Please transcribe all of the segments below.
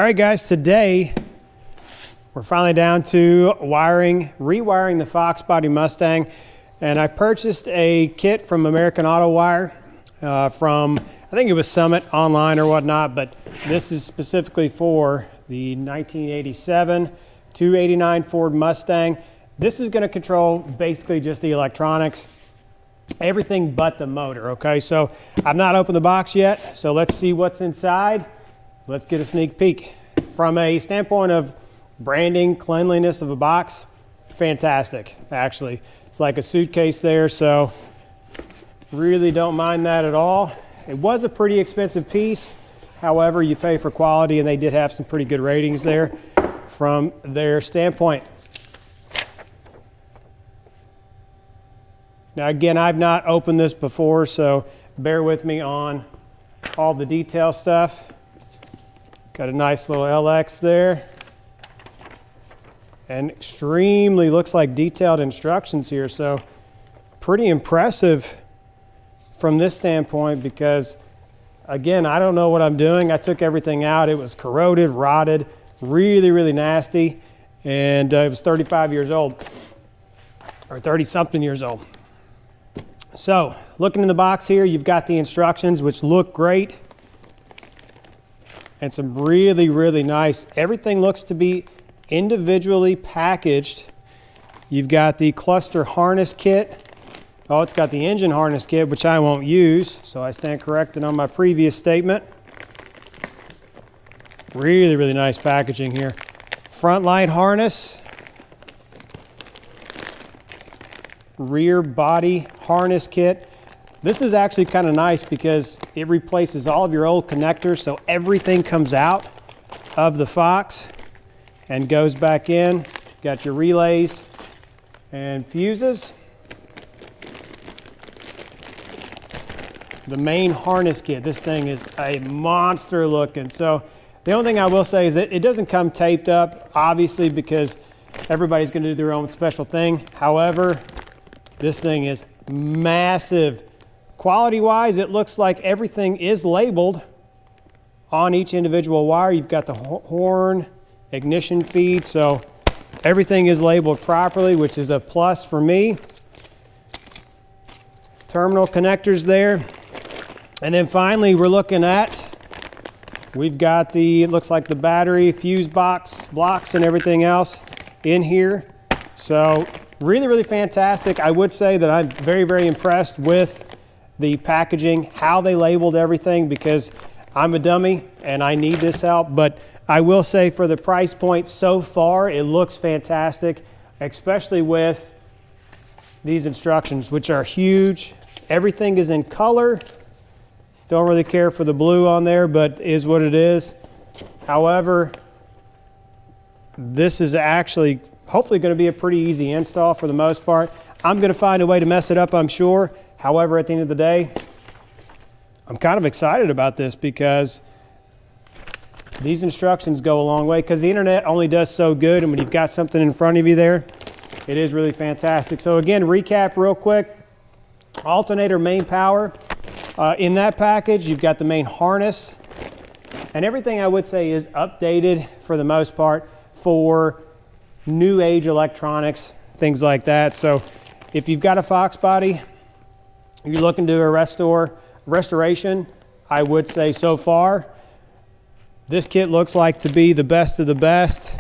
All right, guys, today we're finally down to rewiring the Foxbody Mustang. And I purchased a kit from American AutoWire from, I think it was Summit online or whatnot, but this is specifically for the 1987 289 Ford Mustang. This is going to control basically just the electronics, everything but the motor, okay? So I've not opened the box yet, so let's see what's inside. Let's get a sneak peek. From a standpoint of branding, cleanliness of a box, fantastic, actually. It's like a suitcase there, so really don't mind that at all. It was a pretty expensive piece. However, you pay for quality, and they did have some pretty good ratings there from their standpoint. Now, again, I've not opened this before, so bear with me on all the detail stuff. Got a nice little LX there. And extremely looks like detailed instructions here, so pretty impressive from this standpoint because, again, I don't know what I'm doing. I took everything out. It was corroded, rotted, really, really nasty, and it was 35 years old, or 30-something years old. So, looking in the box here, you've got the instructions, which look great, and some really, really nice. Everything looks to be individually packaged. You've got the cluster harness kit. Oh, it's got the engine harness kit, which I won't use, so I stand corrected on my previous statement. Really, really nice packaging here. Front light harness. Rear body harness kit. This is actually kind of nice because it replaces all of your old connectors, so everything comes out of the Fox and goes back in. Got your relays and fuses. The main harness kit. This thing is a monster looking. So the only thing I will say is that it doesn't come taped up, obviously, because everybody's going to do their own special thing. However, this thing is massive. Quality-wise, it looks like everything is labeled on each individual wire. You've got the horn, ignition feed, so everything is labeled properly, which is a plus for me. Terminal connectors there. And then finally, we've got it looks like the battery, fuse box, blocks, and everything else in here. So really, really fantastic. I would say that I'm very, very impressed with the packaging, how they labeled everything, because I'm a dummy and I need this help. But I will say for the price point so far, it looks fantastic, especially with these instructions, which are huge. Everything is in color. Don't really care for the blue on there, but is what it is. However, this is actually hopefully going to be a pretty easy install for the most part. I'm going to find a way to mess it up, I'm sure. However, at the end of the day, I'm kind of excited about this because these instructions go a long way, because the internet only does so good, and when you've got something in front of you there, it is really fantastic. So again, recap real quick. Alternator main power. In that package, you've got the main harness, and everything I would say is updated for the most part for new age electronics, things like that. So if you've got a Foxbody, you're looking to do a restoration, I would say so far, this kit looks like to be the best of the best.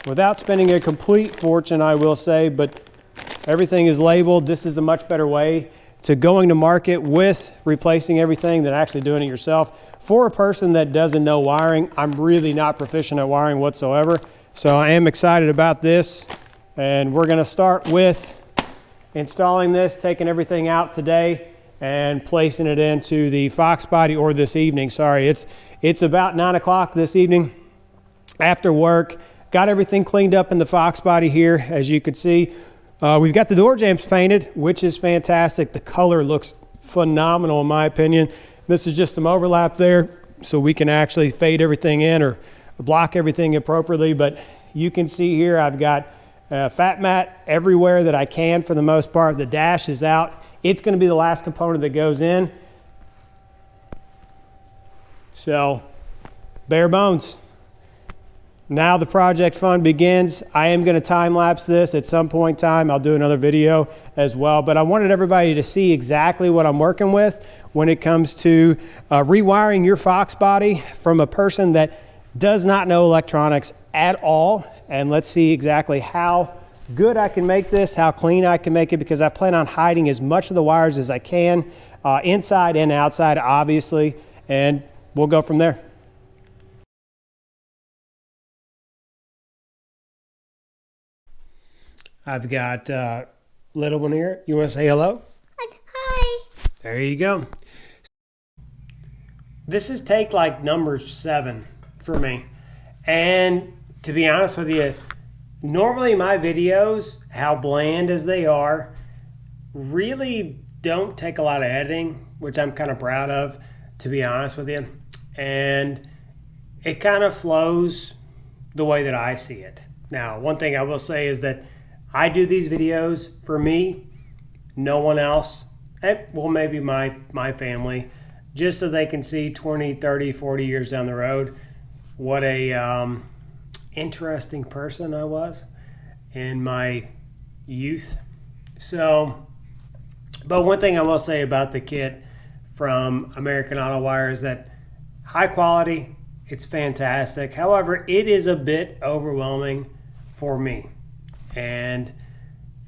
Without spending a complete fortune, I will say, but everything is labeled. This is a much better way to going to market with replacing everything than actually doing it yourself. For a person that doesn't know wiring, I'm really not proficient at wiring whatsoever. So I am excited about this, and we're going to start with installing this, taking everything out today and placing it into the Foxbody, or this evening, sorry. It's about 9 o'clock this evening after work. Got everything cleaned up in the Foxbody here, as you can see. We've got the door jambs painted, which is fantastic. The color looks phenomenal in my opinion. This is just some overlap there so we can actually fade everything in or block everything appropriately. But you can see here I've got fat mat everywhere that I can for the most part. The dash is out. It's going to be the last component that goes in. So bare bones. now the project fun begins. I am going to time lapse this at some point in time. I'll do another video as well, but I wanted everybody to see exactly what I'm working with when it comes to rewiring your Foxbody from a person that does not know electronics at all. And let's see exactly how good I can make this, how clean I can make it, because I plan on hiding as much of the wires as I can, inside and outside, obviously, and we'll go from there. I've got little one here. You want to say hello? Hi. There you go. This is take like number 7 for me. And to be honest with you, normally my videos, how bland as they are, really don't take a lot of editing, which I'm kind of proud of, to be honest with you. And it kind of flows the way that I see it. Now, one thing I will say is that I do these videos for me, no one else. Well, maybe my family, just so they can see 20, 30, 40 years down the road what a interesting person I was in my youth. So, but one thing I will say about the kit from American AutoWire is that high quality, it's fantastic. However, it is a bit overwhelming for me. And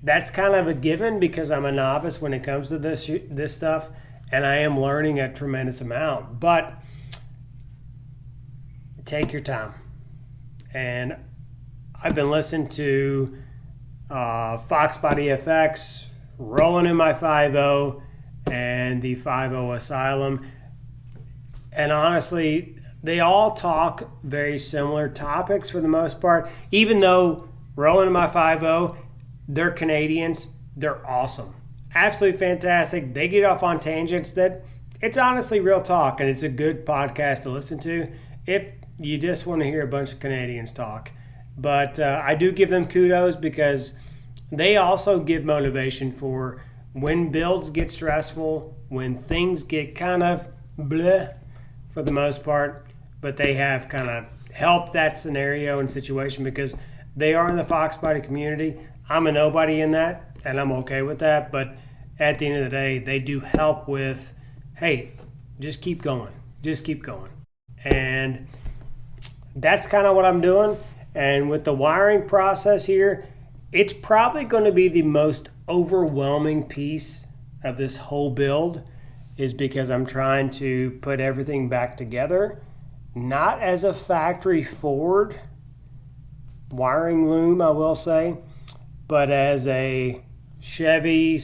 that's kind of a given because I'm a novice when it comes to this stuff, and I am learning a tremendous amount. But take your time. And I've been listening to Foxbody FX, rolling in my 5.0, and the 5.0 Asylum. And honestly, they all talk very similar topics for the most part, even though rolling in my 5.0, they're Canadians. They're awesome. Absolutely fantastic. They get off on tangents that it's honestly real talk, and it's a good podcast to listen to if you just want to hear a bunch of Canadians talk. But I do give them kudos because they also give motivation for when builds get stressful, when things get kind of bleh for the most part, but they have kind of helped that scenario and situation because they are in the Foxbody community. I'm a nobody in that, and I'm okay with that. But at the end of the day, they do help with, hey, just keep going. Just keep going. And that's kind of what I'm doing. And with the wiring process here, it's probably going to be the most overwhelming piece of this whole build is because I'm trying to put everything back together, not as a factory forward wiring loom, I will say, but as a Chevy /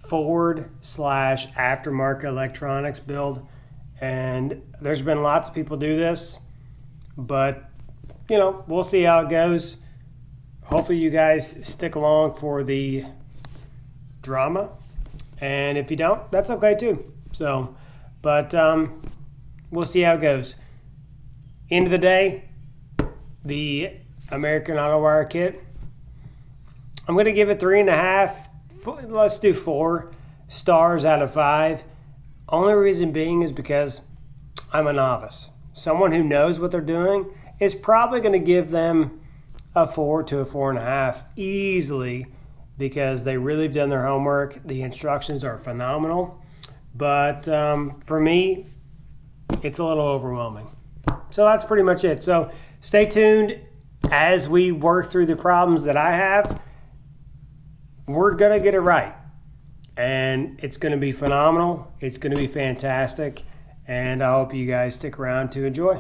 Ford / aftermarket electronics build. And there's been lots of people do this, but you know, we'll see how it goes. Hopefully you guys stick along for the drama, and if you don't, that's okay too. So, but we'll see how it goes. End of the day, the American AutoWire kit, I'm going to give it 3.5, let's do 4 stars out of 5. Only reason being is because I'm a novice. Someone who knows what they're doing is probably going to give them a 4 to a 4.5 easily because they really have done their homework. The instructions are phenomenal. But for me, it's a little overwhelming. So that's pretty much it. So stay tuned as we work through the problems that I have. We're going to get it right. And it's going to be phenomenal. It's going to be fantastic. And I hope you guys stick around to enjoy.